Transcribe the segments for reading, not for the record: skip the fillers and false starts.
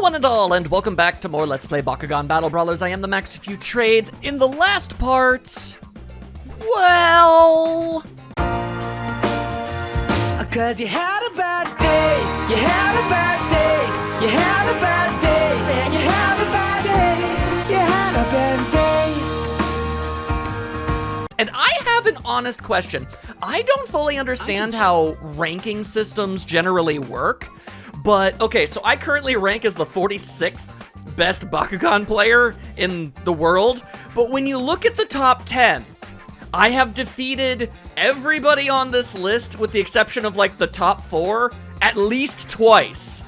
one and all, and welcome back to more Let's Play Bakugan Battle Brawlers. I am the Max Few Trades. In the last part, well... Cause you had a bad day, you had a bad day, you had a bad day, then you had a bad day, you had a bad day. And I have an honest question. I don't fully understand how ranking systems generally work, but okay, so I currently rank as the 46th best Bakugan player in the world, but when you look at the top 10, I have defeated everybody on this list with the exception of like the top 4 at least twice.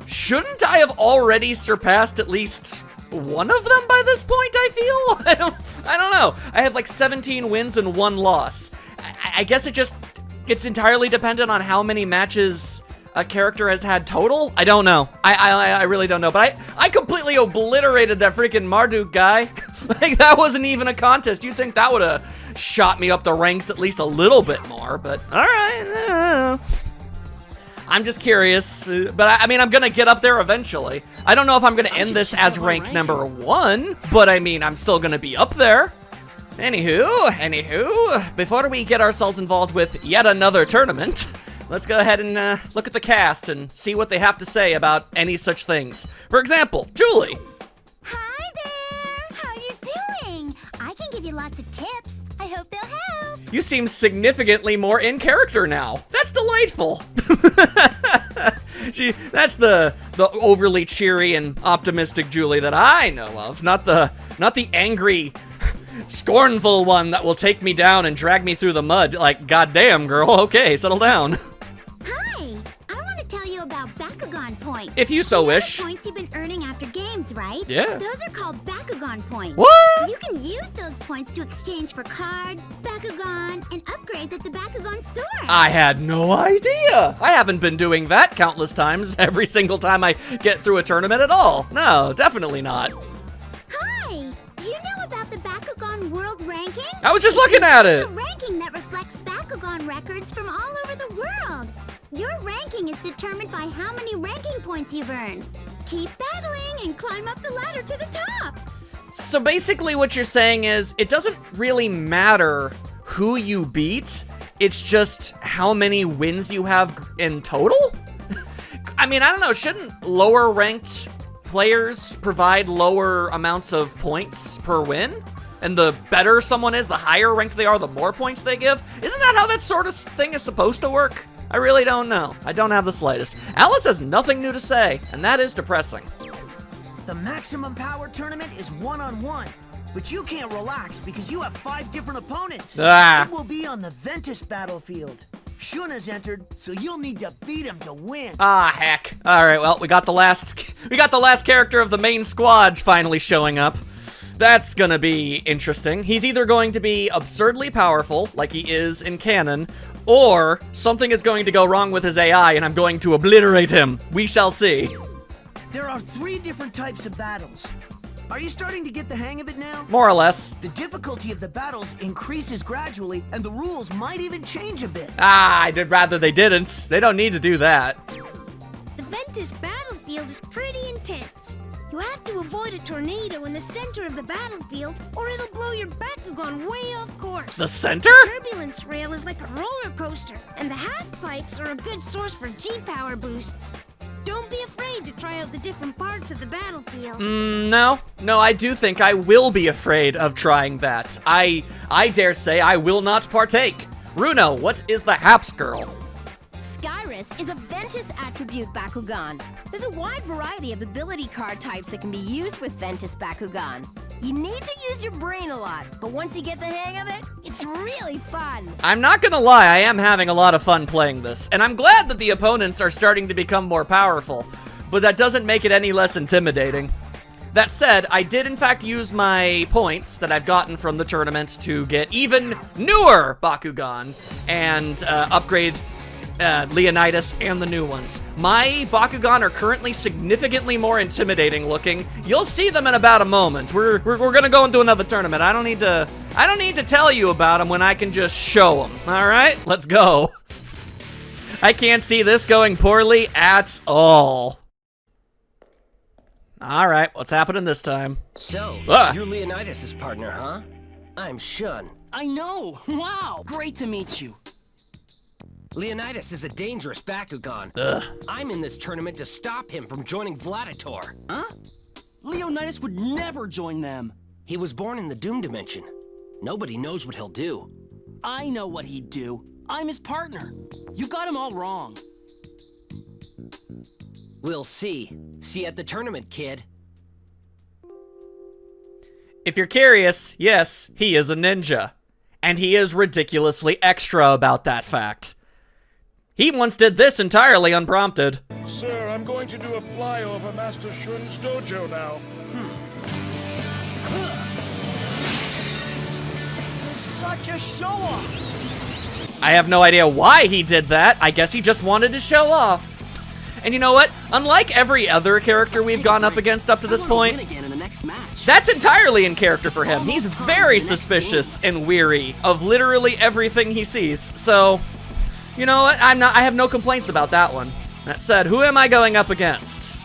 Shouldn't I have already surpassed at least one of them by this point, I feel? I don't know. I have like 17 wins and 1 loss. I guess it's entirely dependent on how many matches a character has had total? I don't know. I really don't know. But I completely obliterated that freaking Marduk guy. Like, that wasn't even a contest. You'd think that would have shot me up the ranks at least a little bit more, but alright. I'm just curious. But I mean, I'm gonna get up there eventually. I don't know if I'm gonna end this as rank number 1, but I mean, I'm still gonna be up there. Anywho, before we get ourselves involved with yet another tournament, let's go ahead and look at the cast and see what they have to say about any such things. For example, Julie. Hi there! How you doing? I can give you lots of tips. I hope they'll help. You seem significantly more in character now. That's delightful. That's the overly cheery and optimistic Julie that I know of, not the angry, scornful one that will take me down and drag me through the mud. Like, goddamn, girl. Okay, settle down. Hi! I want to tell you about Bakugan points. If you so wish. The points you've been earning after games, right? Yeah. Those are called Bakugan points. What? You can use those points to exchange for cards, Bakugan, and upgrades at the Bakugan store. I had no idea. I haven't been doing that countless times every single time I get through a tournament at all. No, definitely not. Hi! Do you know about the Bakugan World Ranking? I was just looking at it. It's a ranking that reflects Bakugan records from all over the world. Your ranking is determined by how many ranking points you've earned. Keep battling and climb up the ladder to the top. So basically what you're saying is it doesn't really matter who you beat, it's just how many wins you have in total? I mean, I don't know, shouldn't lower ranked players provide lower amounts of points per win? And the better someone is, the higher ranked they are, the more points they give? Isn't that how that sort of thing is supposed to work? I really don't know. I don't have the slightest. Alice has nothing new to say, and that is depressing. The maximum power tournament is one-on-one, but you can't relax because you have 5 different opponents. Ah. It will be on the Ventus battlefield. Shun has entered, so you'll need to beat him to win. Ah, heck. All right, well, we got the last character of the main squad finally showing up. That's gonna be interesting. He's either going to be absurdly powerful, like he is in canon, or something is going to go wrong with his AI and I'm going to obliterate him. We shall see. There are 3 different types of battles. Are you starting to get the hang of it now? More or less. The difficulty of the battles increases gradually, and the rules might even change a bit. Ah, I'd rather they didn't. They don't need to do that. The Ventus battlefield is pretty intense. You have to avoid a tornado in the center of the battlefield, or it'll blow your Bakugan way off course. The center? The turbulence rail is like a roller coaster, and the half pipes are a good source for G-power boosts. Don't be afraid to try out the different parts of the battlefield. No, I do think I will be afraid of trying that. I dare say I will not partake. Runo, what is the Haps girl? Skyrus is a Ventus attribute Bakugan. There's a wide variety of ability card types that can be used with Ventus Bakugan. You need to use your brain a lot, but once you get the hang of it, it's really fun. I'm not gonna lie, I am having a lot of fun playing this, and I'm glad that the opponents are starting to become more powerful, but that doesn't make it any less intimidating. That said, I did in fact use my points that I've gotten from the tournament to get even newer Bakugan and upgrade Leonidas and the new ones. My Bakugan are currently significantly more intimidating looking. You'll see them in about a moment. We're gonna go into another tournament. I don't need to tell you about them when I can just show them. All right, let's go. I can't see this going poorly at all. All right, what's happening this time? So, Ah. you're Leonidas' partner, huh? I'm Shun. I know! Wow! Great to meet you. Leonidas is a dangerous Bakugan. Ugh. I'm in this tournament to stop him from joining Vladitor. Huh? Leonidas would never join them. He was born in the Doom Dimension. Nobody knows what he'll do. I know what he'd do. I'm his partner. You got him all wrong. We'll see. See you at the tournament, kid. If you're curious, yes, he is a ninja. And he is ridiculously extra about that fact. He once did this entirely unprompted. Sir, I'm going to do a flyover Master Shun's dojo now. Such a show-off! I have no idea why he did that. I guess he just wanted to show off. And you know what? Unlike every other character we've gone up against up to this point, Win again in the next match. that's entirely in character for him. He's very suspicious and weary of literally everything he sees. So, you know what? I have no complaints about that one. That said, who am I going up against?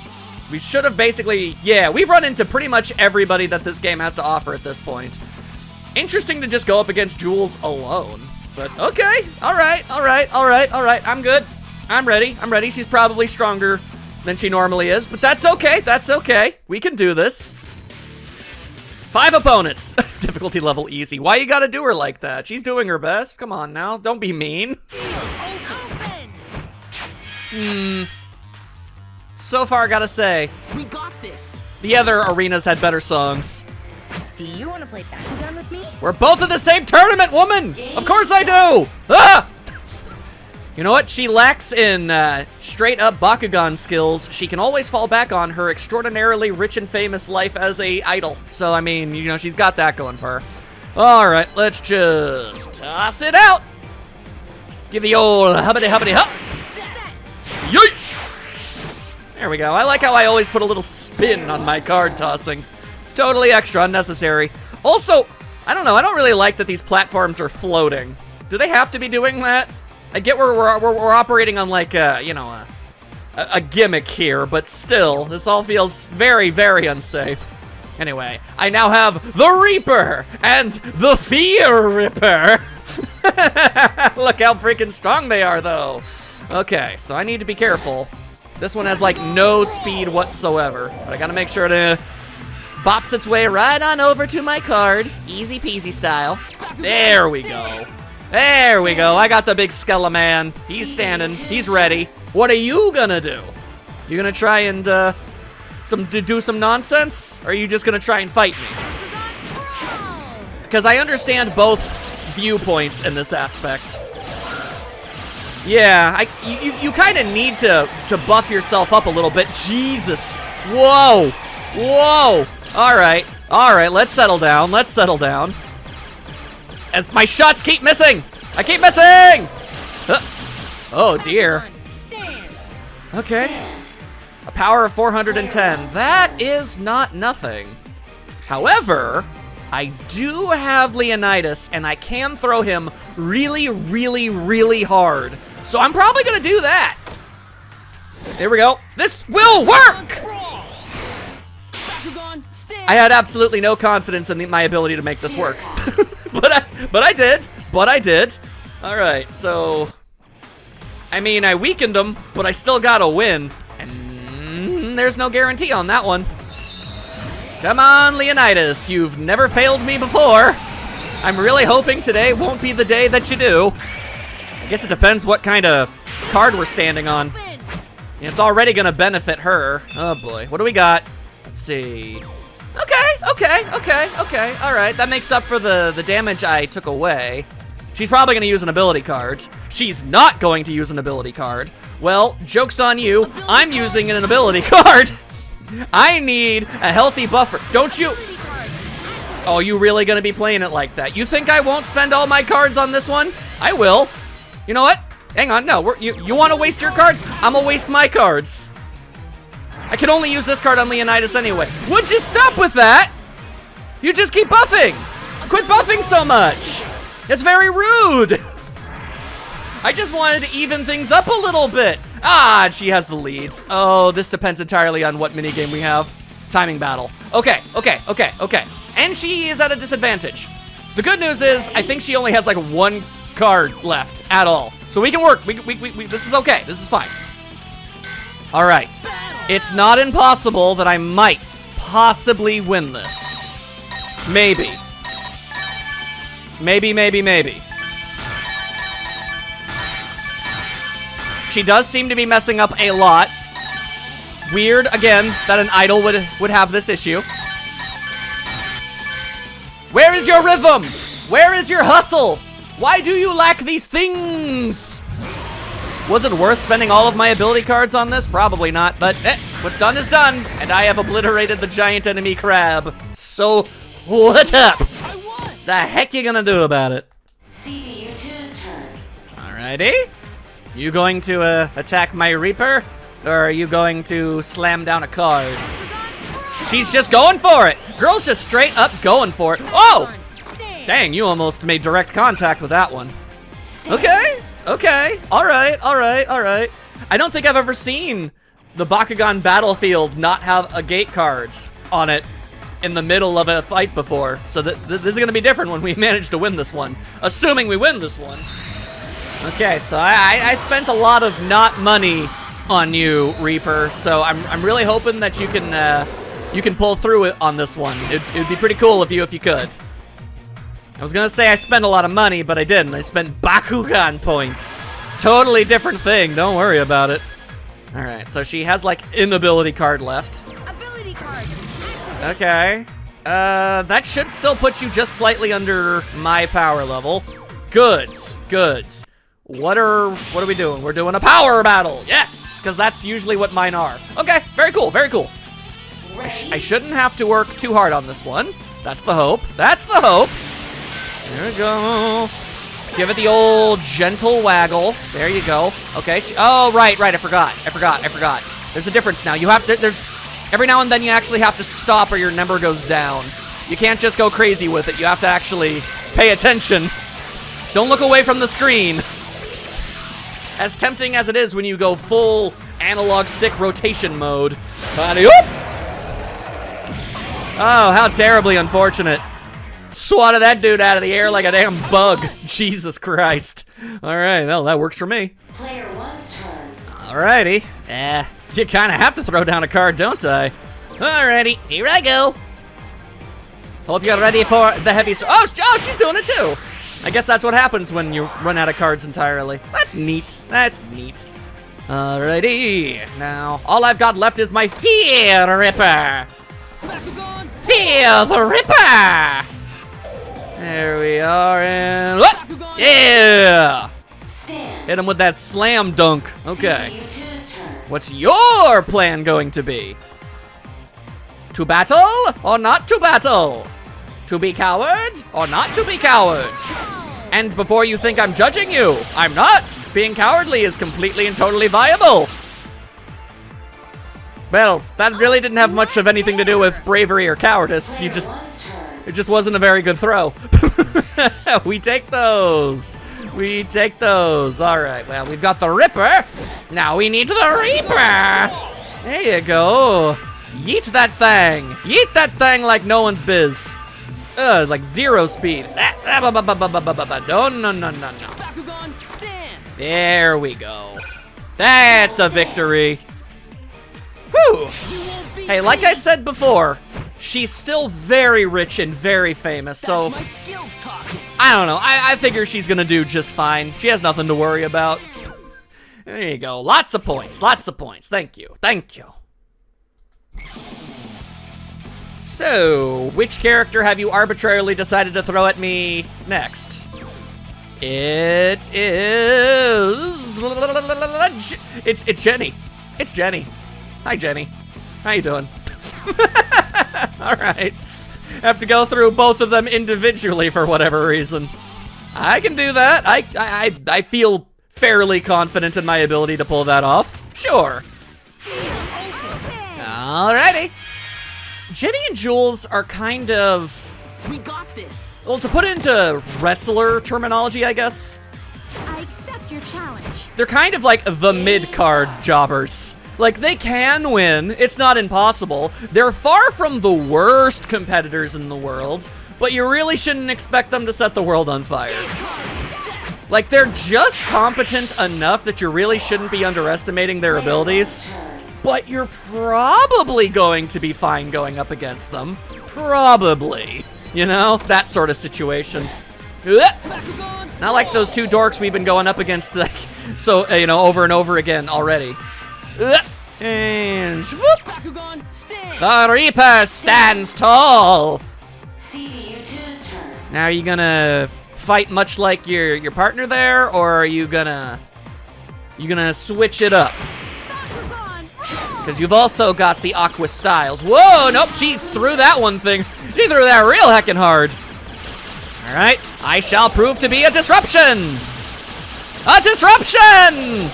We should have basically, yeah, we've run into pretty much everybody that this game has to offer at this point. Interesting to just go up against Jewls alone. But okay, all right. I'm good. I'm ready. She's probably stronger than she normally is, but that's okay. We can do this. 5 opponents. Difficulty level easy. Why you gotta do her like that? She's doing her best. Come on now, don't be mean. So far, I gotta say, We got this. the other arenas had better songs. Do you want to play Bakugan with me? We're both in the same tournament, woman! Of course I do! Ah! You know what? She lacks in straight-up Bakugan skills. She can always fall back on her extraordinarily rich and famous life as a idol. So, I mean, you know, she's got that going for her. All right, let's just toss it out. Give the old hubbity-hubbity-hup. Yeet! There we go. I like how I always put a little spin on my card tossing. Totally extra, unnecessary. Also, I don't know. I don't really like that these platforms are floating. Do they have to be doing that? I get we're operating on like a gimmick here, but still, this all feels very, very unsafe. Anyway, I now have the Reaper and the Fear Ripper. Look how freaking strong they are, though. Okay, so I need to be careful. This one has like no speed whatsoever, but I gotta make sure to bops its way right on over to my card, easy peasy style. There we go. There we go. I got the big Skeleman. He's standing. He's ready. What are you gonna do? You gonna try and do some nonsense? Or are you just gonna try and fight me? Because I understand both viewpoints in this aspect. Yeah, you kind of need to buff yourself up a little bit. Jesus. Whoa. Whoa. All right. Let's settle down. As my shots keep missing. I keep missing. Oh, dear. Okay. A power of 410. That is not nothing. However, I do have Leonidas, and I can throw him really, really, really hard. So I'm probably going to do that. There we go. This will work. I had absolutely no confidence in my ability to make this work. but I did. All right, so I mean, I weakened him, but I still got to win. And there's no guarantee on that one. Come on, Leonidas, you've never failed me before. I'm really hoping today won't be the day that you do. I guess it depends what kind of card we're standing on. It's already gonna benefit her. Oh boy, what do we got? Let's see. Okay. All right, that makes up for the damage I took away. She's probably gonna use an ability card. She's not going to use an ability card. Well, joke's on you. I'm using an ability card. I need a healthy buffer. Don't you? Oh, you really gonna be playing it like that? You think I won't spend all my cards on this one? I will. You know what? Hang on, no, you wanna waste your cards? I'm gonna waste my cards. I can only use this card on Leonidas anyway. Would you stop with that? You just keep buffing. Quit buffing so much. It's very rude. I just wanted to even things up a little bit. Ah, she has the lead. Oh, this depends entirely on what minigame we have. timing battle. Okay. And she is at a disadvantage. The good news is, I think she only has like 1 card left at all. So we can work. This is okay. This is fine. All right. It's not impossible that I might possibly win this. Maybe. Maybe. She does seem to be messing up a lot. Weird, again, that an idol would have this issue. Where is your rhythm? Where is your hustle? Why do you lack these things? Was it worth spending all of my ability cards on this? Probably not, but what's done is done, and I have obliterated the giant enemy crab. So, what up? The heck you gonna do about it? CPU2's turn. Alrighty. You going to attack my Reaper? Or are you going to slam down a card? She's just going for it. Girl's just straight up going for it. Oh! Dang, you almost made direct contact with that one. Okay. All right. I don't think I've ever seen the Bakugan battlefield not have a gate card on it in the middle of a fight before. So this is gonna be different when we manage to win this one. Assuming we win this one. Okay, so I spent a lot of not money on you, Reaper. So I'm really hoping that you can pull through it on this one. It'd be pretty cool if you could. I was gonna say I spent a lot of money, but I didn't. I spent Bakugan points. Totally different thing. Don't worry about it. All right, so she has like an ability card left. Ability card. Okay. That should still put you just slightly under my power level. Goods. What are we doing? We're doing a power battle. Yes, because that's usually what mine are. Okay, very cool. I shouldn't have to work too hard on this one. That's the hope. There we go. Give it the old gentle waggle. There you go. Okay. Oh, right. I forgot. There's a difference now. You have to. There's every now and then you actually have to stop or your number goes down. You can't just go crazy with it. You have to actually pay attention. Don't look away from the screen. As tempting as it is when you go full analog stick rotation mode. Oh, how terribly unfortunate. Swatted that dude out of the air like a damn bug. Jesus Christ. All right, well, that works for me. Player 1's turn. Alrighty. You kind of have to throw down a card, don't I? Alrighty, here I go. Hope you're ready for the heavy... Oh, she's doing it too. I guess that's what happens when you run out of cards entirely. That's neat. Alrighty. Now, all I've got left is my Fear Ripper. Fear the Ripper. There we are, and what? Yeah! Hit him with that slam dunk. Okay. What's your plan going to be? To battle or not to battle? To be coward or not to be coward? And before you think I'm judging you, I'm not. Being cowardly is completely and totally viable. Well, that really didn't have much of anything to do with bravery or cowardice. It just wasn't a very good throw. We take those. All right, well, we've got the Ripper. Now we need the Reaper. There you go. Yeet that thing. Yeet that thing like no one's biz. Like 0 speed. No. There we go. That's a victory. Whew. Hey, like I said before, she's still very rich and very famous, so I don't know. I figure she's gonna do just fine. She has nothing to worry about. There you go. Lots of points. Thank you. So, which character have you arbitrarily decided to throw at me next? It is... It's Jenny. It's Jenny. Hi, Jenny. How you doing? All right. Have to go through both of them individually for whatever reason. I can do that. I feel fairly confident in my ability to pull that off. Sure. Alrighty. Jenny and Jewls are kind of... We got this. Well, to put it into wrestler terminology, I guess. I accept your challenge. They're kind of like the mid-card jobbers. Like, they can win. It's not impossible. They're far from the worst competitors in the world, but you really shouldn't expect them to set the world on fire. Like, they're just competent enough that you really shouldn't be underestimating their abilities, but you're probably going to be fine going up against them. Probably. You know? That sort of situation. Not like those two dorks we've been going up against, like, so, you know, over and over again already. And whoop. The Reaper stands tall. CBU2's turn. Now, are you gonna fight much like your partner there, or are you gonna switch it up? Because you've also got the Aqua Styles. Whoa, nope, she threw that one thing. She threw that real heckin' hard. All right, I shall prove to be a disruption. A disruption!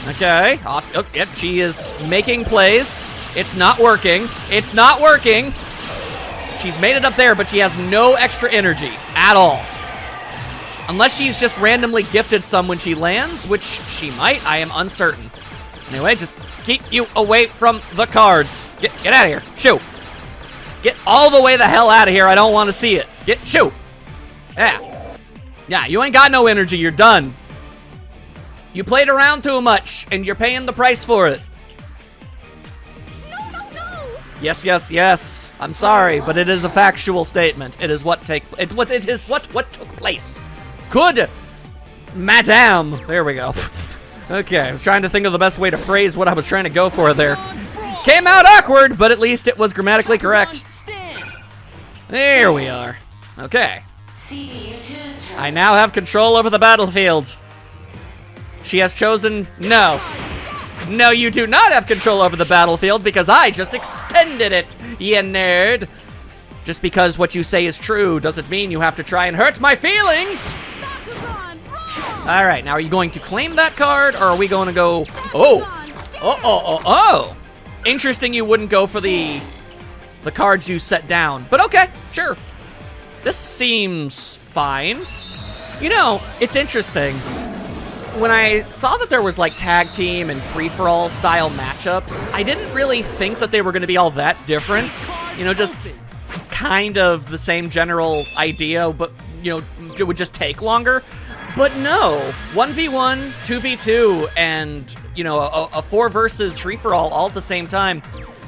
Okay, off. Oh, yep, she is making plays. It's not working. It's not working. She's made it up there, but she has no extra energy at all. Unless she's just randomly gifted some when she lands, which she might. I am uncertain. Anyway, just keep you away from the cards. Get out of here. Shoo. Get all the way the hell out of here. I don't want to see it. Shoo. Yeah. Yeah, you ain't got no energy. You're done. You played around too much, and you're paying the price for it. No. Yes, yes, yes. I'm sorry, but it is a factual statement. It is what what took place. Good, madame. There we go. Okay, I was trying to think of the best way to phrase what I was trying to go for there. Came out awkward, but at least it was grammatically correct. There we are. Okay. CBU2's turn. I now have control over the battlefield. She has chosen no. No, you do not have control over the battlefield because I just extended it, you nerd. Just because what you say is true doesn't mean you have to try and hurt my feelings. All right, now are you going to claim that card, or are we going to go? Oh. Interesting, you wouldn't go for the cards you set down, but okay, sure. This seems fine. You know, it's interesting. When I saw that there was like tag team and free-for-all style matchups, I didn't really think that they were going to be all that different. You know, just kind of the same general idea, but, you know, it would just take longer. But no, 1v1, 2v2, and, you know, a 4 versus free-for-all all at the same time.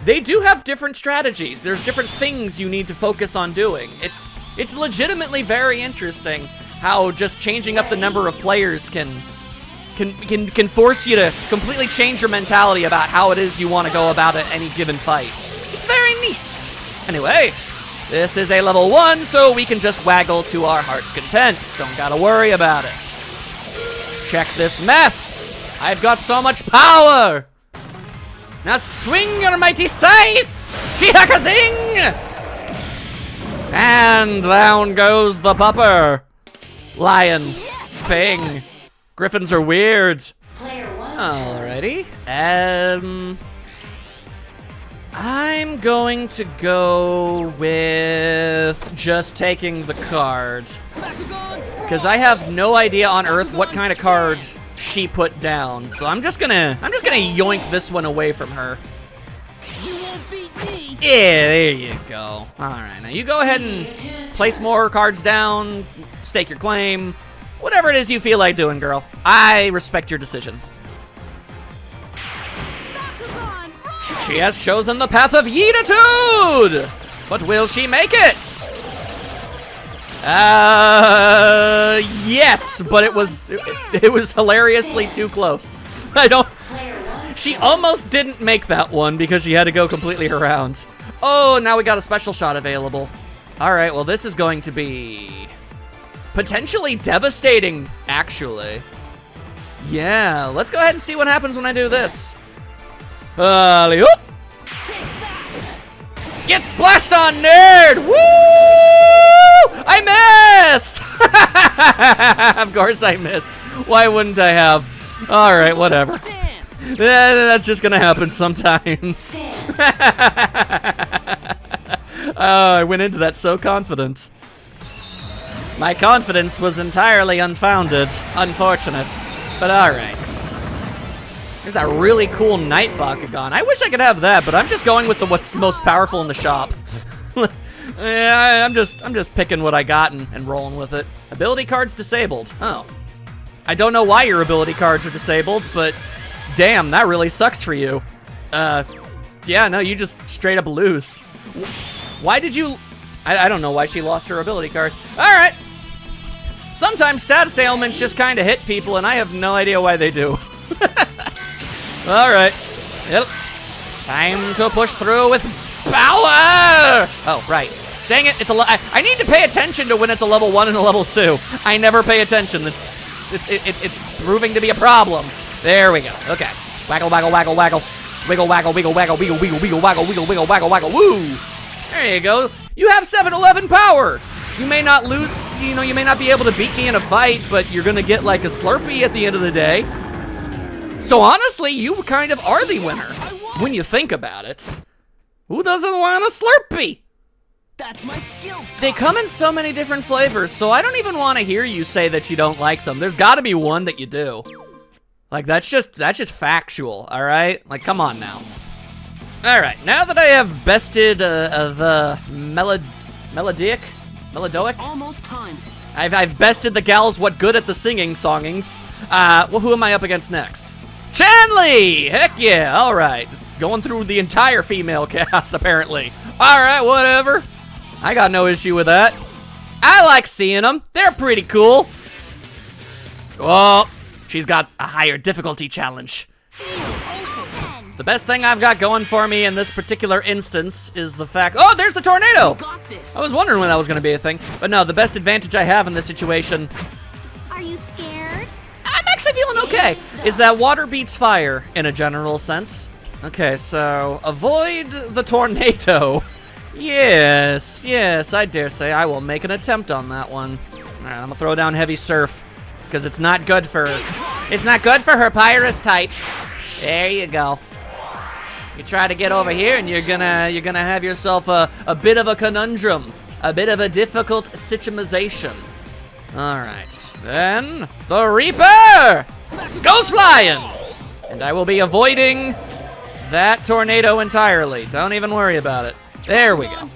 They do have different strategies. There's different things you need to focus on doing. It's legitimately very interesting how just changing up the number of players can force you to completely change your mentality about how it is you want to go about it any given fight. It's very neat. Anyway, this is a level 1, so we can just waggle to our heart's content. Don't gotta worry about it. Check this mess. I've got so much power. Now swing your mighty scythe. Shihakazing! And down goes the pupper. Lion. Thing. Griffins are weird. Player 1. Alrighty. I'm going to go with just taking the card. Because I have no idea on Earth what kind of card she put down. So I'm just gonna yoink this one away from her. Yeah, there you go. Alright, now you go ahead and place more cards down, stake your claim. Whatever it is you feel like doing, girl. I respect your decision. She has chosen the path of yeetitude! But will she make it? Yes, but it was hilariously too close. She almost didn't make that one because she had to go completely around. Oh, now we got a special shot available. All right, well, this is going to be potentially devastating, actually. Yeah, let's go ahead and see what happens when I do this. Alley-oop. Get splashed on, nerd! Woo! I missed! Of course I missed. Why wouldn't I have? All right, whatever. That's just gonna happen sometimes. I went into that so confident. My confidence was entirely unfounded. Unfortunate, but all right. There's that really cool Night Bakugan. I wish I could have that, but I'm just going with what's most powerful in the shop. Yeah, I'm just picking what I got and rolling with it. Ability cards disabled. Oh. I don't know why your ability cards are disabled, but damn, that really sucks for you. Yeah, no, you just straight up lose. Why did you... I don't know why she lost her ability card. All right. Sometimes status ailments just kind of hit people, and I have no idea why they do. All right. Yep. Time to push through with power. Oh, right. Dang it! I need to pay attention to when it's a level 1 and a level 2. I never pay attention. It's proving to be a problem. There we go. Okay. Waggle, waggle, waggle, waggle. Wiggle, waggle, wiggle, waggle, wiggle, wiggle, wiggle, waggle, wiggle, wiggle, waggle, waggle. Woo! There you go. You have 7-11 power. You may not lose. You know, you may not be able to beat me in a fight, but you're gonna get like a Slurpee at the end of the day. So honestly, you kind of are the winner when you think about it. Who doesn't want a Slurpee? That's my skills. They come in so many different flavors, so I don't even want to hear you say that you don't like them. There's got to be one that you do. Like, that's just factual, all right? Like, come on now. All right, now that I have bested the melodic, Almost time. I've bested the gals what good at the songings. Well, who am I up against next? Chanley! Heck yeah, all right. Just going through the entire female cast, apparently. All right, whatever. I got no issue with that. I like seeing them. They're pretty cool. Oh, she's got a higher difficulty challenge. The best thing I've got going for me in this particular instance is the fact... Oh, there's the tornado! I was wondering when that was going to be a thing. But no, the best advantage I have in this situation... Are you scared? I'm actually feeling okay. Is that water beats fire in a general sense. Okay, so avoid the tornado. Yes, I dare say I will make an attempt on that one. All right, I'm gonna throw down heavy surf because it's not good for her Pyrus types. There you go. You try to get over here and you're gonna have yourself a bit of a conundrum, a bit of a difficult situation. All right, then the Reaper goes flying, and I will be avoiding that tornado entirely. Don't even worry about it. There we go.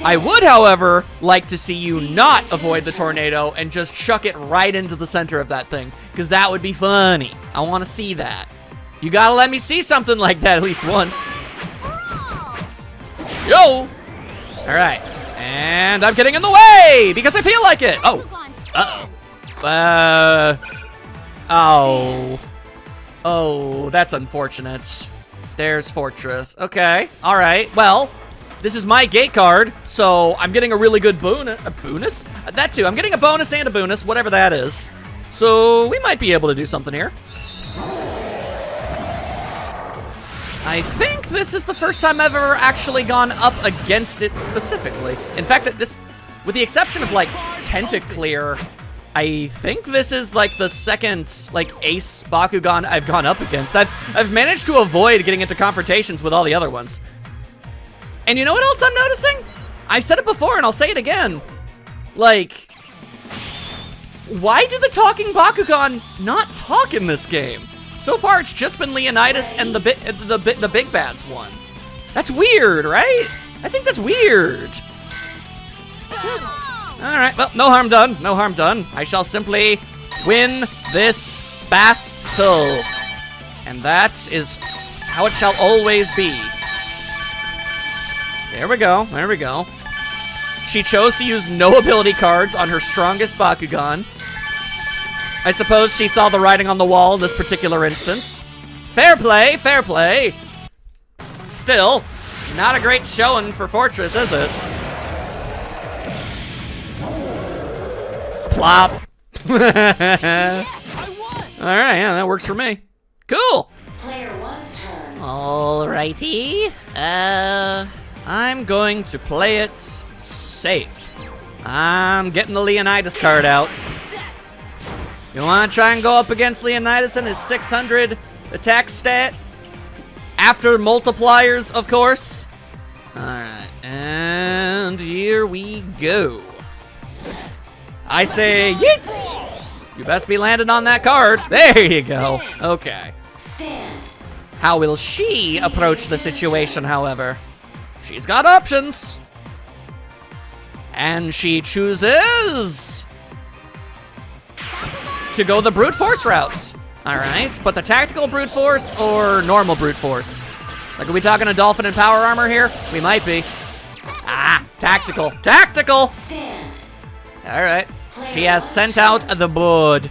I would, however, like to see you not avoid the tornado and just chuck it right into the center of that thing, because that would be funny. I want to see that. You gotta let me see something like that at least once. Yo! All right, and I'm getting in the way because I feel like it. Oh, oh, that's unfortunate. There's Fortress. Okay, all right. Well, this is my gate card, so I'm getting a really good bonus. A bonus? That too. I'm getting a bonus and a bonus, whatever that is. So we might be able to do something here. I think this is the first time I've ever actually gone up against it specifically. In fact, this, with the exception of like Tentaclear, I think this is like the second like ace Bakugan I've gone up against. I've managed to avoid getting into confrontations with all the other ones. And you know what else I'm noticing? I've said it before and I'll say it again. Like, why do the talking Bakugan not talk in this game? So far it's just been Leonidas and the Big Bad's one. That's weird, right? I think that's weird. All right, well, no harm done, no harm done. I shall simply win this battle. And that is how it shall always be. There we go, there we go. She chose to use no ability cards on her strongest Bakugan. I suppose she saw the writing on the wall in this particular instance. Fair play, fair play. Still, not a great showing for Fortress, is it? Plop. Yes, I won. All right, yeah, that works for me. Cool. Player 1's turn. Alrighty. I'm going to play it safe. I'm getting the Leonidas card out. Set. You want to try and go up against Leonidas and his 600 attack stat? After multipliers, of course. All right, and here we go. I say yeet! You best be landing on that card. There you go. Okay. Stand. How will she approach the situation, however? She's got options. And she chooses to go the brute force route. All right, but the tactical brute force or normal brute force? Like, are we talking a dolphin and power armor here? We might be. Ah, tactical. Tactical! Stand. All right. She has sent out the board.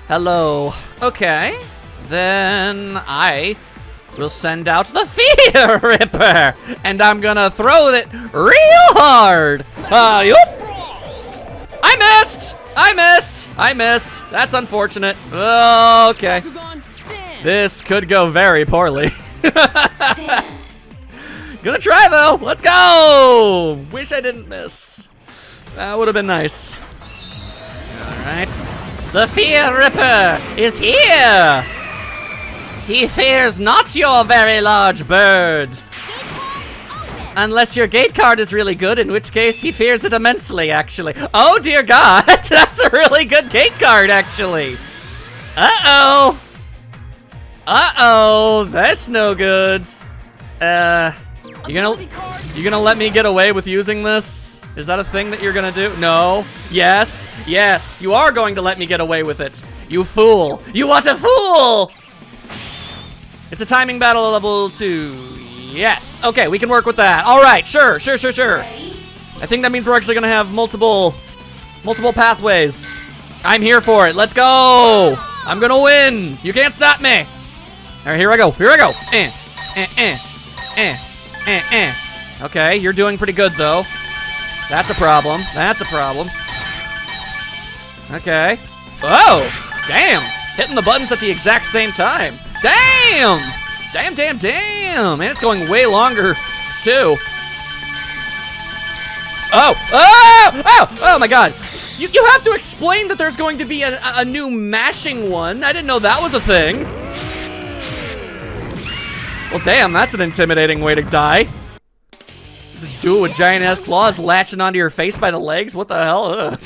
Hello. Okay. Then I will send out the Fear Ripper. And I'm gonna throw it real hard. Yup. I missed. I missed. I missed. That's unfortunate. Okay. This could go very poorly. Stand. Gonna try though. Let's go. Wish I didn't miss. That would have been nice. All right. The Fear Ripper is here. He fears not your very large bird. Unless your gate card is really good, in which case he fears it immensely, actually. Oh, dear God. That's a really good gate card, actually. Uh-oh. Uh-oh. That's no good. You gonna let me get away with using this? Is that a thing that you're gonna do? No. Yes. Yes. You are going to let me get away with it. You fool. You what a fool! It's a timing battle level 2. Yes. Okay, we can work with that. All right. Sure. Sure. Sure. Sure. I think that means we're actually gonna have multiple pathways. I'm here for it. Let's go. I'm gonna win. You can't stop me. All right. Here I go. Here I go. Okay, you're doing pretty good though. That's a problem. That's a problem. Okay. Oh, damn. Hitting the buttons at the exact same time. Damn. Damn, damn, damn. And it's going way longer, too. Oh my God. You have to explain that there's going to be a new mashing one. I didn't know that was a thing. Well, damn, that's an intimidating way to die. Just do it with giant-ass claws latching onto your face by the legs? What the hell? Ugh.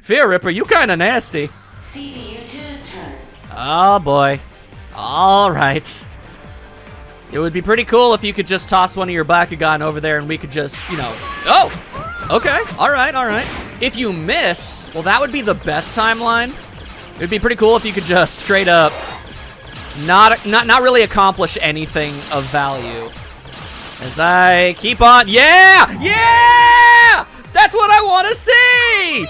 Fear Ripper, you kinda nasty. CPU2's turn. Oh, boy. All right. It would be pretty cool if you could just toss one of your Bakugan over there and we could just, you know... Oh! Okay, all right, all right. If you miss, well, that would be the best timeline. It would be pretty cool if you could just straight up not really accomplish anything of value. As I keep on... Yeah! Yeah! That's what I want to see!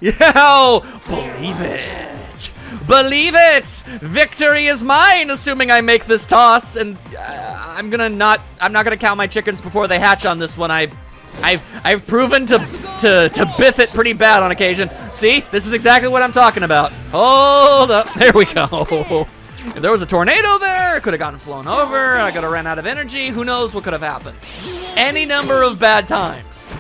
Yo! Believe it! Believe it! Victory is mine, assuming I make this toss, and I'm not gonna count my chickens before they hatch on this one. I've proven to biff it pretty bad on occasion. See? This is exactly what I'm talking about. Hold up. There we go. If there was a tornado there, it could have gotten flown over, I could have ran out of energy, who knows what could have happened. Any number of bad times.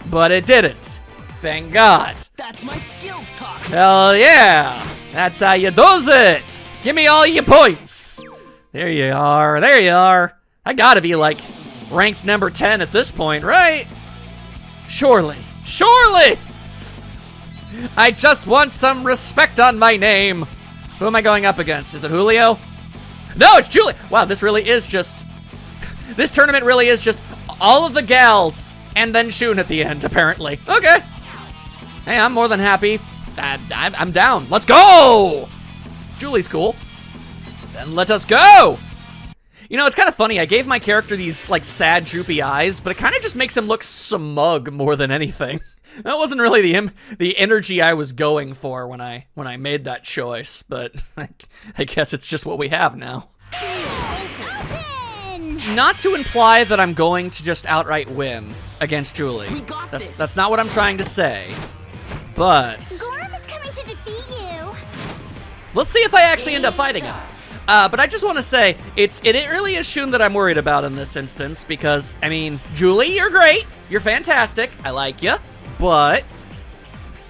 But it didn't. Thank God. That's my skills talk. Hell yeah. That's how you does it. Give me all your points. There you are. There you are. I gotta be like ranked number 10 at this point, right? Surely. Surely. I just want some respect on my name. Who am I going up against? Is it Julio? No, it's Julie. Wow, this really is just... This tournament really is just all of the gals and then Shun at the end, apparently. Okay. Hey, I'm more than happy. I'm down. Let's go! Julie's cool. Then let us go! You know, it's kind of funny. I gave my character these, like, sad, droopy eyes, but it kind of just makes him look smug more than anything. That wasn't really the energy I was going for when I made that choice, but I guess it's just what we have now. Open! Not to imply that I'm going to just outright win against Julie. That's not what I'm trying to say. But Gorm is coming to defeat you. let's see if I actually end up fighting him. But I just want to say, it really is Shun that I'm worried about in this instance, because, I mean, Julie, you're great. You're fantastic. I like you. But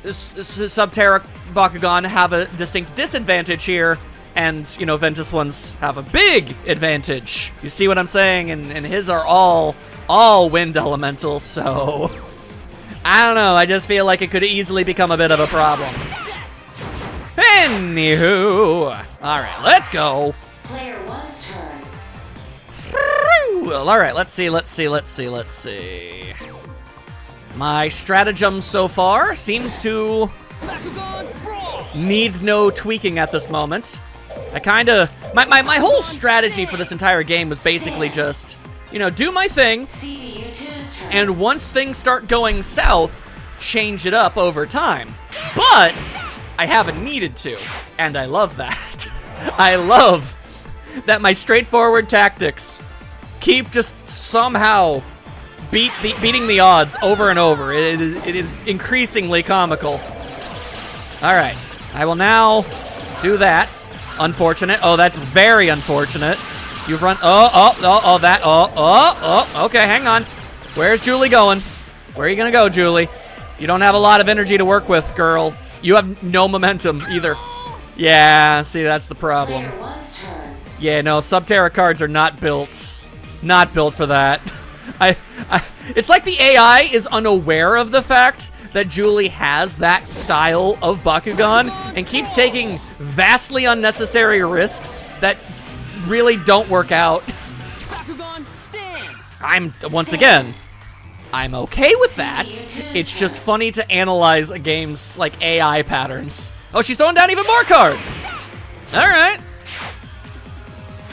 this Subterra Bakugan have a distinct disadvantage here, and, you know, Ventus ones have a big advantage. You see what I'm saying? And his are all wind elementals, so... I don't know, I just feel like it could easily become a bit of a problem. Anywho. All right, let's go. Player 1's turn. Well, all right, let's see. My stratagem so far seems to need no tweaking at this moment. I kind of... My whole strategy for this entire game was basically just, you know, do my thing, CPU2's turn. and once things start going south, change it up over time. But I haven't needed to, and I love that. I love that my straightforward tactics keep just somehow beating the odds over and over. It is increasingly comical. All right, I will now do that. Unfortunate. Oh, that's very unfortunate. You've run. Okay, hang on. Where's Julie going? Where are you gonna go, Julie? You don't have a lot of energy to work with, girl. You have no momentum either. Yeah, see, that's the problem. Player 1's turn. Yeah, no, Subterra cards are not built for that. It's like the AI is unaware of the fact that Julie has that style of Bakugan and keeps taking vastly unnecessary risks that really don't work out. Bakugan, stand! Once again, I'm okay with that. It's just funny to analyze a game's, like, AI patterns. Oh, she's throwing down even more cards. All right.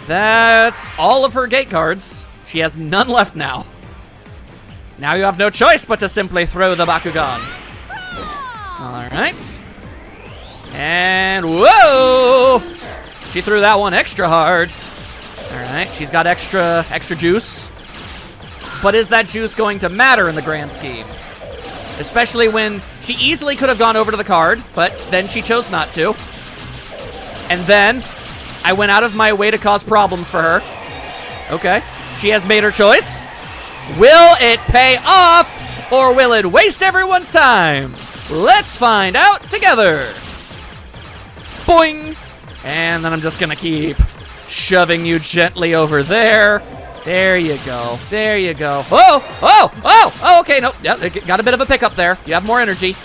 That's all of her gate cards. She has none left now. Now you have no choice but to simply throw the Bakugan. All right. And whoa! She threw that one extra hard. All right, she's got extra juice. But is that juice going to matter in the grand scheme? Especially when she easily could have gone over to the card, but then she chose not to. And then I went out of my way to cause problems for her. Okay, she has made her choice. Will it pay off, or will it waste everyone's time? Let's find out together. Boing! And then I'm just gonna keep shoving you gently over there. There you go. There you go. Oh, okay, nope. Yeah, got a bit of a pickup there. You have more energy.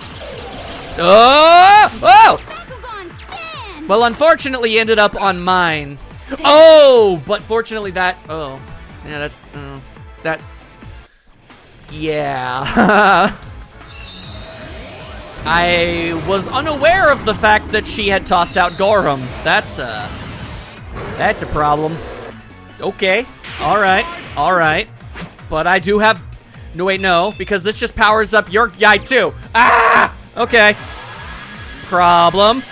Oh! Bakugan, stand! Well, unfortunately, you ended up on mine. Oh, but fortunately that... Oh, yeah, that's... that... Yeah. I was unaware of the fact that she had tossed out Gorham. That's a problem. Okay. All right. But I do have... No, wait, no. Because this just powers up your guy, too. Ah! Okay. Problem.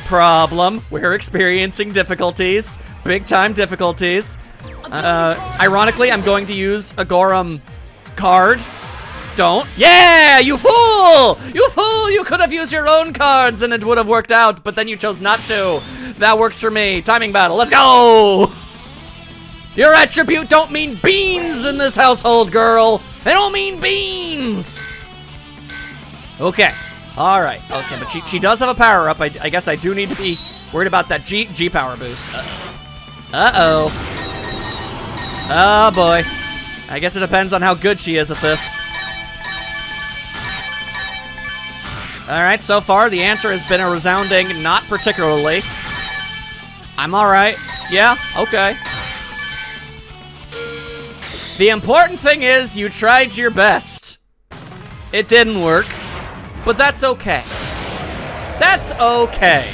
We're experiencing difficulties. Big-time difficulties. Ironically, I'm going to use a Gorham card. Don't. Yeah, you fool! You fool! You could have used your own cards and it would have worked out, but then you chose not to. That works for me. Timing battle. Let's go! Your attribute don't mean beans in this household, girl. They don't mean beans. Okay. All right. Okay, but she does have a power-up. I guess I do need to be worried about that G power boost. Uh-oh. Oh, boy. I guess it depends on how good she is at this. All right, so far the answer has been a resounding not particularly. I'm all right. Yeah, okay. The important thing is you tried your best. It didn't work, but that's okay. That's okay.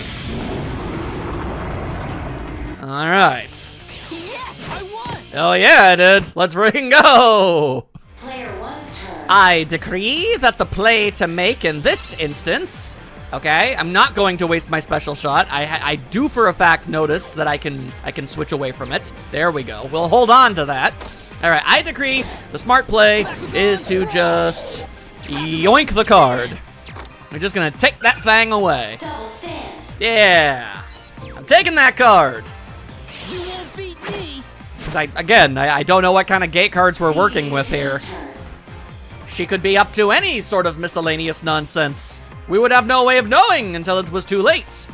All right. Yes, I won! Oh yeah, I did. Let's ring go. Player 1's turn. I decree that the play to make in this instance, okay, I'm not going to waste my special shot. I do for a fact notice that I can switch away from it. There we go. We'll hold on to that. All right, I decree the smart play is to just yoink the card. We're just gonna take that thing away. Double stand. Yeah, I'm taking that card. You won't beat me! Because I don't know what kind of gate cards we're working with here. CPU2's turn. She could be up to any sort of miscellaneous nonsense. We would have no way of knowing until it was too late.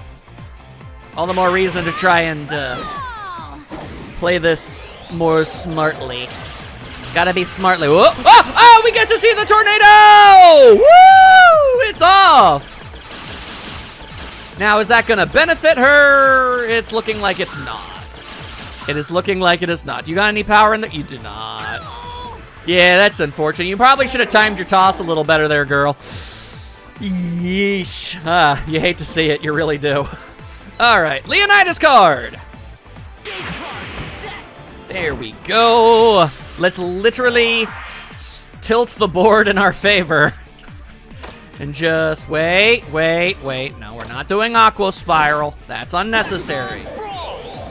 All the more reason to try and play this more smartly. Gotta be smartly. Whoa. Oh, we get to see the tornado! Woo! It's off! Now, is that gonna benefit her? It's looking like it's not. It is looking like it is not. You got any power in there? You do not. Yeah, that's unfortunate. You probably should have timed your toss a little better there, girl. Yeesh. You hate to see it. You really do. All right, Leonidas card. There we go. Let's literally tilt the board in our favor. And just wait. No, we're not doing Aqua Spiral. That's unnecessary.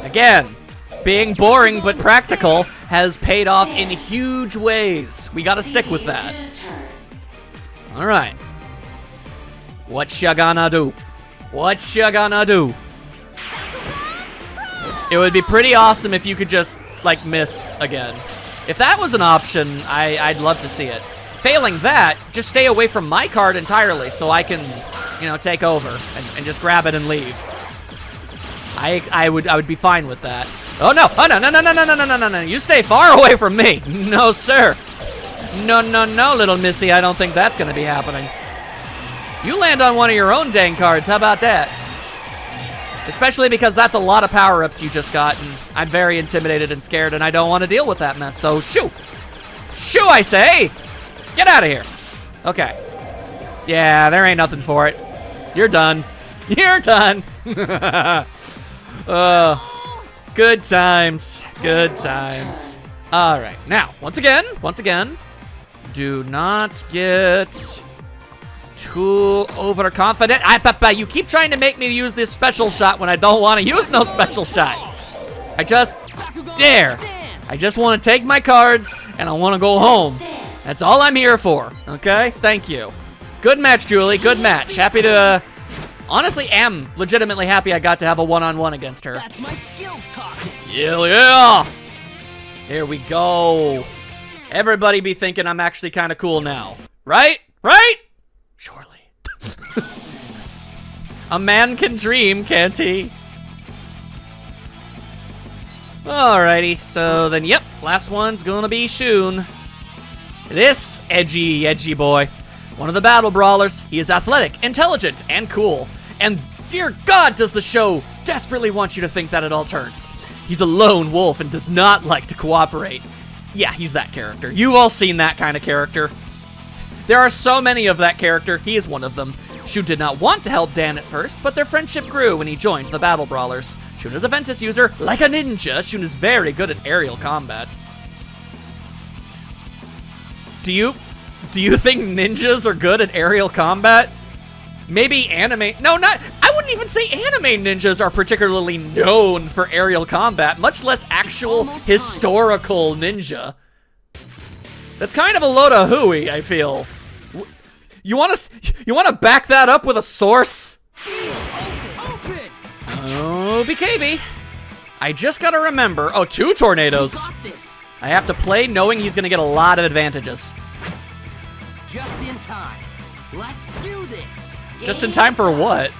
Again, being boring but practical has paid off in huge ways. We gotta stick with that. All right. What you gonna do? What you gonna do? It would be pretty awesome if you could just, like, miss again. If that was an option, I'd love to see it. Failing that, just stay away from my card entirely so I can, you know, take over and just grab it and leave. I would be fine with that. Oh no! Oh no! You stay far away from me. No, sir. No, little missy. I don't think that's gonna be happening. You land on one of your own dang cards. How about that? Especially because that's a lot of power-ups you just got, and I'm very intimidated and scared, and I don't want to deal with that mess. So shoo! Shoo, I say! Get out of here. Okay. Yeah, there ain't nothing for it. You're done. You're done. Good times. Good times. All right. Now, once again, do not get too overconfident. You keep trying to make me use this special shot when I don't want to use no special shot. I just want to take my cards and I want to go home. That's all I'm here for, okay? Thank you. Good match, Julie, good match. Happy to, honestly am legitimately happy I got to have a one-on-one against her. That's my skills talking. Yeah. Here we go. Everybody be thinking I'm actually kind of cool now. Right? Right? Surely. A man can dream, can't he? Alrighty, so then, yep, last one's gonna be Shun. This edgy boy. One of the battle brawlers. He is athletic, intelligent, and cool. And dear God, does the show desperately want you to think that at all turns. He's a lone wolf and does not like to cooperate. Yeah, he's that character. You've all seen that kind of character. There are so many of that character. He is one of them. Shun did not want to help Dan at first, but their friendship grew when he joined the battle brawlers. Shun is a Ventus user, like a ninja. Shun is very good at aerial combat. Do you think ninjas are good at aerial combat? Maybe anime. No, not. I wouldn't even say anime ninjas are particularly known for aerial combat, much less actual historical ninja. That's kind of a load of hooey, I feel. You want to back that up with a source? Oh, BKB. I just gotta remember. Oh, 2 tornadoes. I have to play knowing he's gonna get a lot of advantages. Just in time. Let's do this. Just in time for what?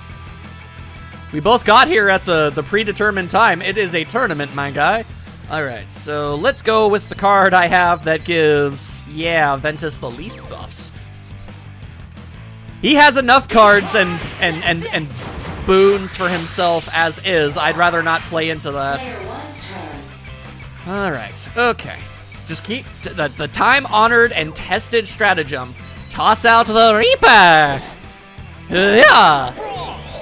We both got here at the predetermined time. It is a tournament, my guy. All right, so let's go with the card I have that gives, yeah, Ventus the least buffs. He has enough cards and boons for himself as is. I'd rather not play into that. All right, okay. Just keep the time-honored and tested stratagem. Toss out the Reaper. Yeah.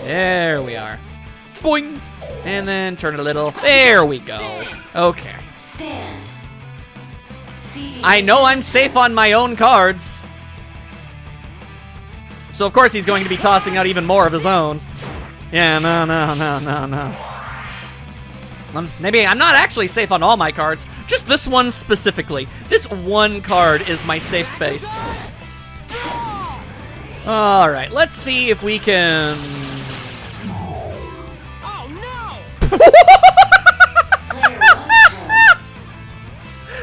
There we are. Boing. And then turn it a little. There we go. Okay. I know I'm safe on my own cards. So of course he's going to be tossing out even more of his own. Yeah, no. Maybe I'm not actually safe on all my cards. Just this one specifically. This one card is my safe space. All right, let's see if we can... Oh no!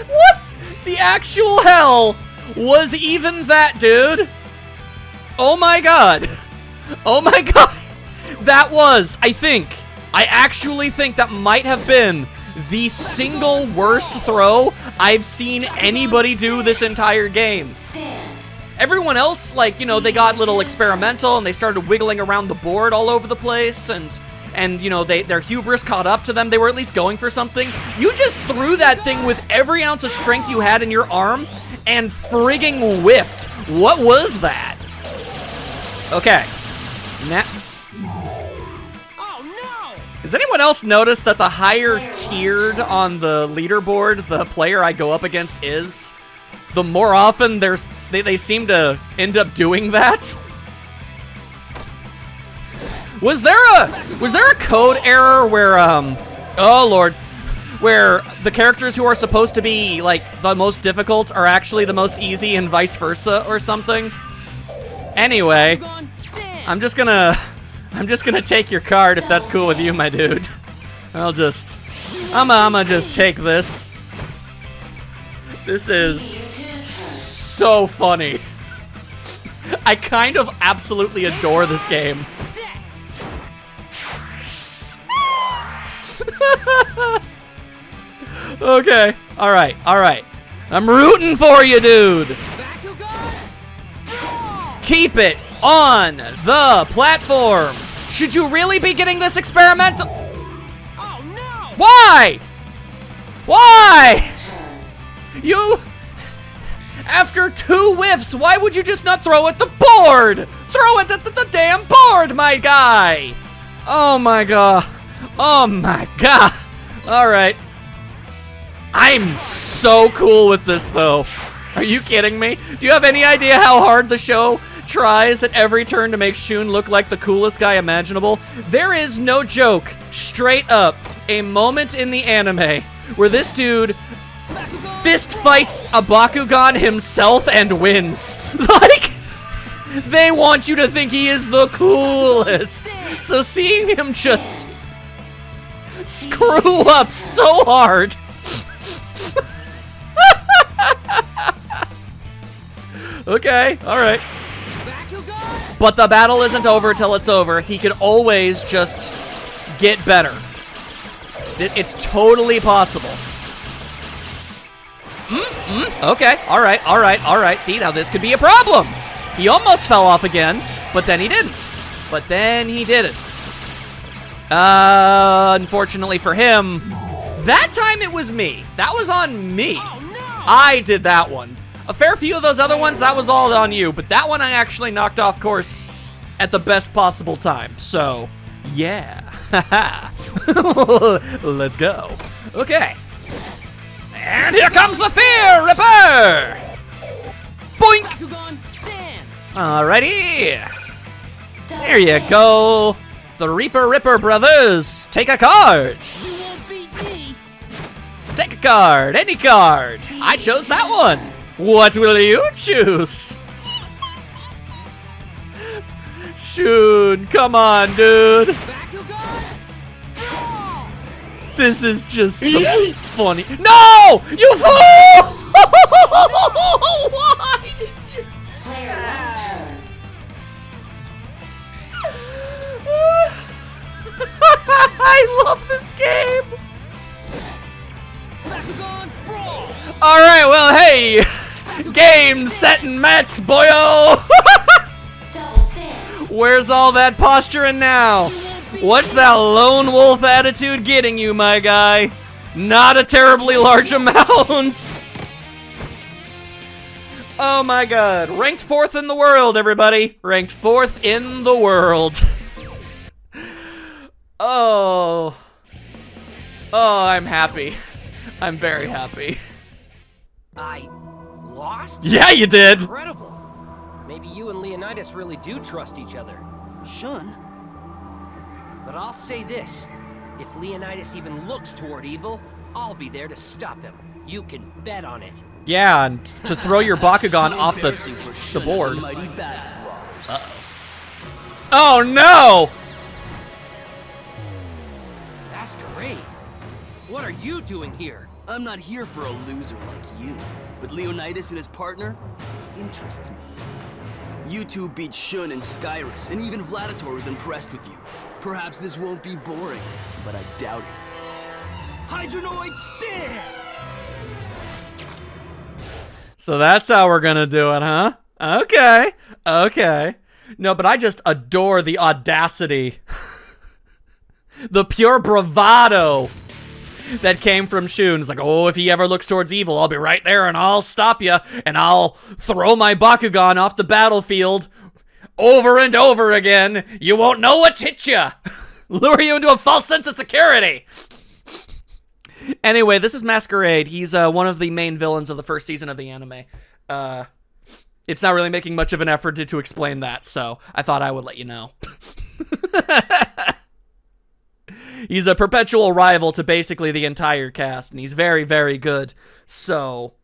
What the actual hell was even that, dude? Oh my god. Oh my god. That was, I actually think that might have been the single worst throw I've seen anybody do this entire game. Everyone else, like, you know, they got little experimental and they started wiggling around the board all over the place, and you know, their hubris caught up to them. They were at least going for something. You just threw that thing with every ounce of strength you had in your arm and frigging whiffed. What was that? Okay. Oh no! Has anyone else noticed that the higher tiered on the leaderboard the player I go up against is, the more often they seem to end up doing that? Was there a code error where oh lord, where the characters who are supposed to be like the most difficult are actually the most easy and vice versa or something? Anyway, I'm just gonna take your card if that's cool with you, my dude. I'ma just take this. This is so funny. I kind of absolutely adore this game. Okay, alright. I'm rooting for you, dude. Keep it on the platform. Should you really be getting this experimental? Oh no! Why? Why? You... After 2 whiffs, why would you just not throw at the board? Throw it at the damn board, my guy. Oh my god. Oh my god. Alright. I'm so cool with this, though. Are you kidding me? Do you have any idea how hard the show tries at every turn to make Shun look like the coolest guy imaginable? There is no joke, straight up, a moment in the anime where this dude fist fights a Bakugan himself and wins. Like, they want you to think he is the coolest. So seeing him just screw up so hard. Okay, alright. But the battle isn't over till it's over. He could always just get better. It's totally possible. Okay, alright. See, now this could be a problem. He almost fell off again, but then he didn't. Unfortunately for him, that time it was me. That was on me. I did that one. A fair few of those other ones, that was all on you, but that one I actually knocked off course at the best possible time. So, yeah. Let's go. Okay. And here comes the Fear Ripper! Boink! Alrighty. There you go. The Reaper Ripper brothers. Take a card. Take a card. Any card. I chose that one. What will you choose? Shun, come on, dude. This is just funny. No! You fool! Why did you? Player one's turn. I love this game. All right, well, hey, game, set, and match, boyo. Double sand. Where's all that posturing now? What's that lone wolf attitude getting you, my guy? Not a terribly large amount. Oh my god. Ranked 4th in the world, everybody. Ranked 4th in the world. Oh. Oh, I'm happy. I'm very happy. I lost? Yeah, you did. Incredible. Maybe you and Leonidas really do trust each other. Shun? But I'll say this. If Leonidas even looks toward evil, I'll be there to stop him. You can bet on it. Yeah, and to throw your Bakugan off the board. Oh no! Masquerade? What are you doing here? I'm not here for a loser like you, but Leonidas and his partner interest me. You two beat Shun and Skyrus, and even Vladitor was impressed with you. Perhaps this won't be boring, but I doubt it. Hydronoid stand! So that's how we're gonna do it, huh? Okay. Okay. No, but I just adore the audacity. The pure bravado that came from Shun. It's like, oh, if he ever looks towards evil, I'll be right there and I'll stop you and I'll throw my Bakugan off the battlefield over and over again. You won't know what's hit you. Lure you into a false sense of security. Anyway, this is Masquerade. He's one of the main villains of the first season of the anime. It's not really making much of an effort to explain that, so I thought I would let you know. He's a perpetual rival to basically the entire cast, and he's very, very good. So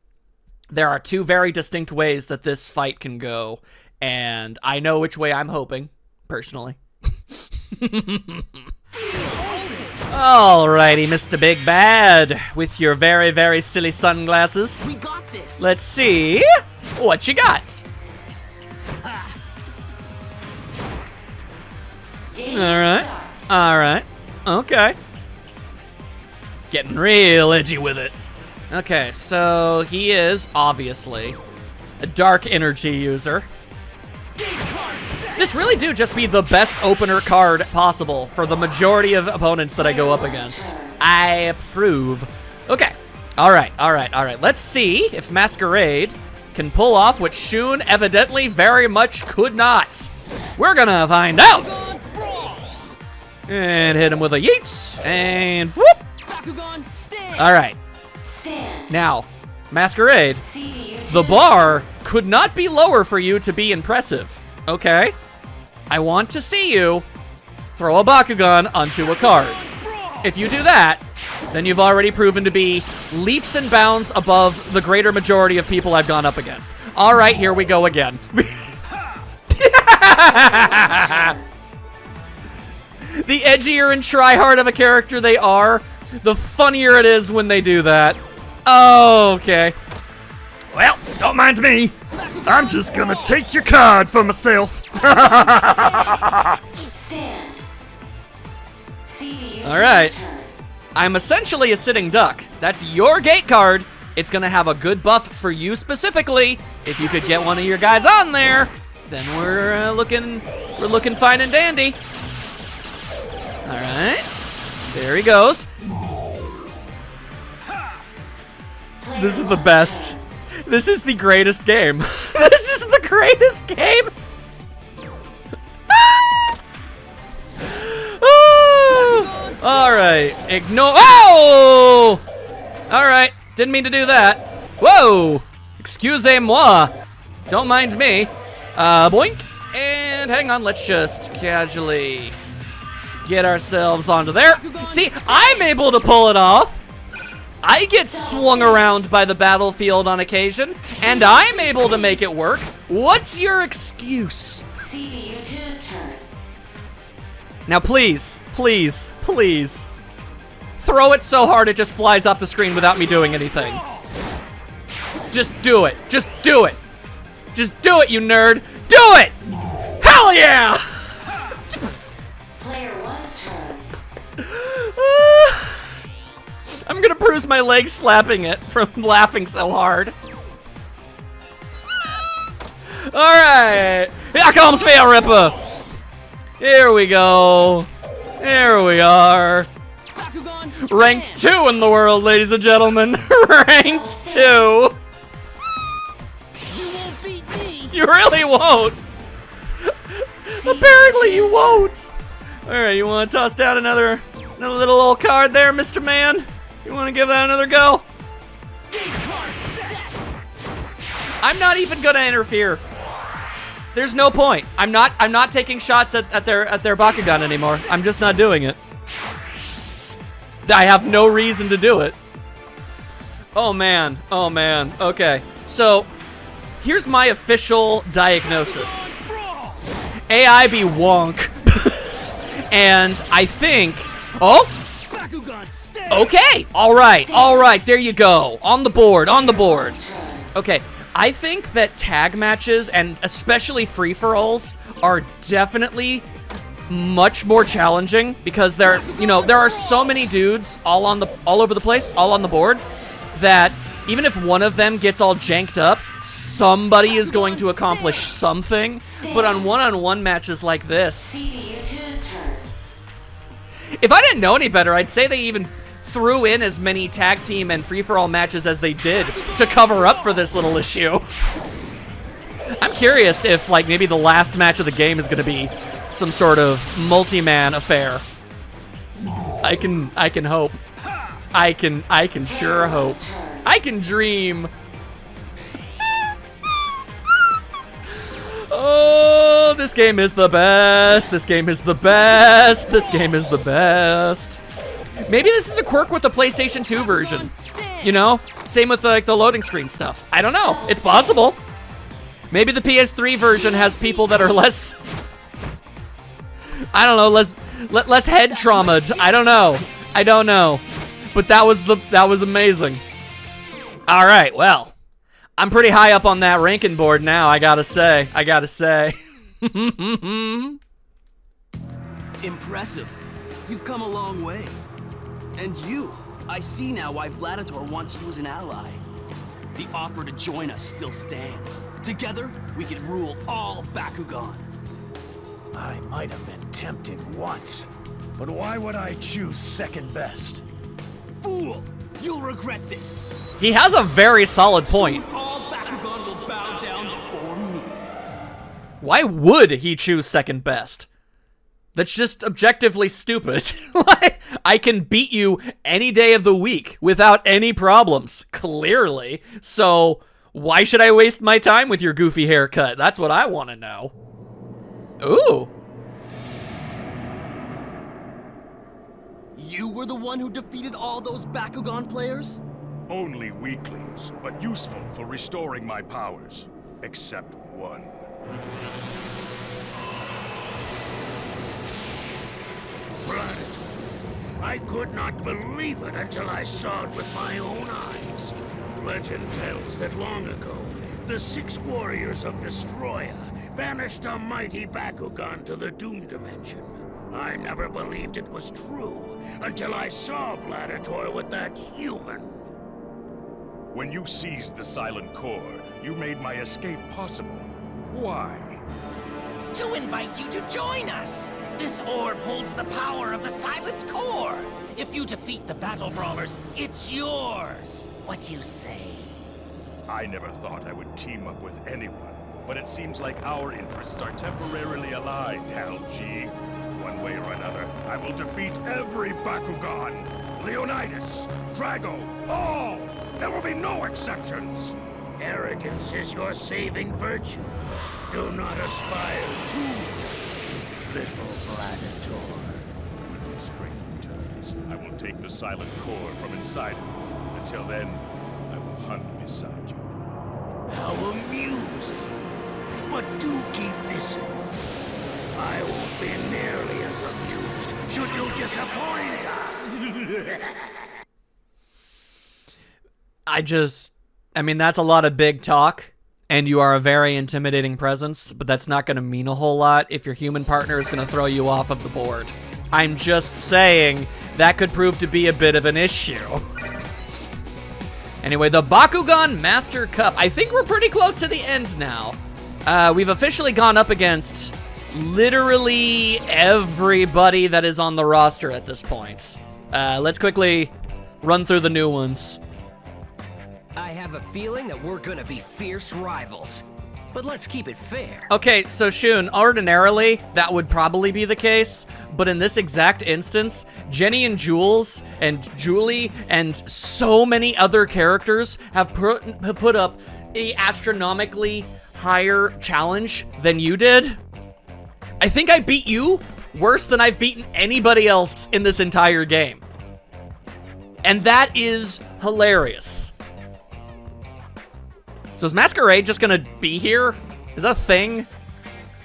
there are two very distinct ways that this fight can go, and I know which way I'm hoping, personally. Alrighty, Mr. Big Bad, with your very, very silly sunglasses. We got this. Let's see what you got. Alright, okay. Getting real edgy with it. Okay, so he is, obviously, a dark energy user. This really do just be the best opener card possible for the majority of opponents that I go up against. I approve. Okay. Alright. Let's see if Masquerade can pull off what Shun evidently very much could not. We're gonna find out. And hit him with a yeet. And whoop. Alright. Now, Masquerade, the bar could not be lower for you to be impressive. Okay? I want to see you throw a Bakugan onto a card. If you do that, then you've already proven to be leaps and bounds above the greater majority of people I've gone up against. All right, here we go again. The edgier and try-hard of a character they are, the funnier it is when they do that. Okay. Well, don't mind me. I'm just gonna take your card for myself. Alright. I'm essentially a sitting duck. That's your gate card. It's gonna have a good buff for you specifically. If you could get one of your guys on there, then we're looking fine and dandy. Alright. There he goes. This is the best. This is the greatest game. This is the greatest game. All right, ignore. Oh! All right, didn't mean to do that. Whoa! Excusez-moi. Don't mind me. Boink. And hang on, let's just casually get ourselves onto there. See, I'm able to pull it off. I get swung around by the battlefield on occasion, and I'm able to make it work. What's your excuse? Now please, please, please, throw it so hard it just flies off the screen without me doing anything. Just do it. Just do it. Just do it, you nerd. Do it! Hell yeah! Player one's turn. I'm gonna bruise my leg slapping it from laughing so hard. Alright, here comes Fail Ripper. Here we go. Here we are. Ranked 2 in the world, ladies and gentlemen. Ranked 2. You won't beat me. You really won't. Apparently you won't. Alright, you want to toss down another little old card there, Mr. Man? You want to give that another go? I'm not even gonna interfere. There's no point. I'm not taking shots at their Bakugan anymore. I'm just not doing it. I have no reason to do it. Oh man. Oh man. Okay. So, here's my official diagnosis. AI be wonk. And I think, oh, okay, all right, there you go, on the board. Okay, I think that tag matches, and especially free-for-alls, are definitely much more challenging because there are so many dudes all over the place, all on the board, that even if one of them gets all janked up, somebody is going to accomplish something, but on one-on-one matches like this, CPU2's turn. if I didn't know any better, I'd say they even threw in as many tag team and free-for-all matches as they did to cover up for this little issue. I'm curious if, like, maybe the last match of the game is going to be some sort of multi-man affair. I can hope. I can sure hope. I can dream. Oh, this game is the best. This game is the best. This game is the best. Maybe this is a quirk with the PlayStation 2 version. You know? Same with like the loading screen stuff. I don't know. It's possible. Maybe the PS3 version has people that are less, I don't know, less head traumatized. I don't know. But that was amazing. All right, well, I'm pretty high up on that ranking board now, I gotta say. Impressive. You've come a long way. And you, I see now why Vladitor wants you as an ally. The offer to join us still stands. Together, we could rule all Bakugan. I might have been tempted once, but why would I choose second best? Fool! You'll regret this. He has a very solid point. Soon all Bakugan will bow down before me. Why would he choose second best? That's just objectively stupid. I can beat you any day of the week without any problems, clearly. So why should I waste my time with your goofy haircut? That's what I want to know. Ooh. You were the one who defeated all those Bakugan players? Only weaklings, but useful for restoring my powers. Except one. I could not believe it until I saw it with my own eyes. Legend tells that long ago, the 6 warriors of Destroya banished a mighty Bakugan to the Doom Dimension. I never believed it was true until I saw Vladitor with that human. When you seized the Silent Core, you made my escape possible. Why? To invite you to join us! This orb holds the power of the Silent Core! If you defeat the Battle Brawlers, it's yours! What do you say? I never thought I would team up with anyone, but it seems like our interests are temporarily aligned, Hal G. One way or another, I will defeat every Bakugan! Leonidas, Drago, all! There will be no exceptions! Arrogance is your saving virtue. Do not aspire too greatly, little Vladitor. When my strength returns, I will take the Silent Core from inside of you. Until then, I will hunt beside you. How amusing. But do keep this in mind. I won't be nearly as amused should you disappoint us. I mean, that's a lot of big talk, and you are a very intimidating presence, but that's not going to mean a whole lot if your human partner is going to throw you off of the board. I'm just saying that could prove to be a bit of an issue. Anyway, the Bakugan Master Cup. I think we're pretty close to the end now. We've officially gone up against literally everybody that is on the roster at this point. Let's quickly run through the new ones. I have a feeling that we're gonna be fierce rivals. But let's keep it fair. Okay, so Shun, ordinarily, that would probably be the case, but in this exact instance, Jenny and Jewls and Julie and so many other characters have put up a astronomically higher challenge than you did. I think I beat you worse than I've beaten anybody else in this entire game. And that is hilarious. So is Masquerade just gonna be here? Is that a thing?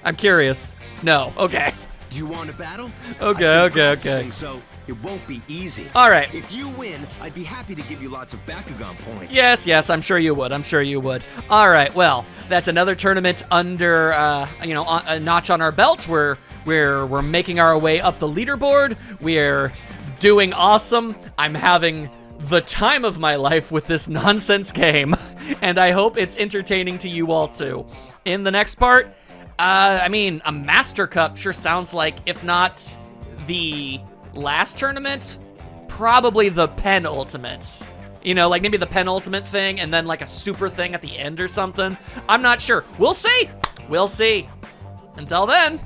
I'm curious. No, okay. Do you want to battle? Okay. So it won't be easy. All right. If you win, I'd be happy to give you lots of Bakugan points. Yes, I'm sure you would. All right, well, that's another tournament under, a notch on our belt. We're making our way up the leaderboard. We're doing awesome. I'm having the time of my life with this nonsense game, and I hope it's entertaining to you all too. In the next part, I mean, a Master Cup sure sounds like, if not the last tournament, probably the penultimate. You know, like maybe the penultimate thing and then like a super thing at the end or something. I'm not sure. We'll see. We'll see. Until then,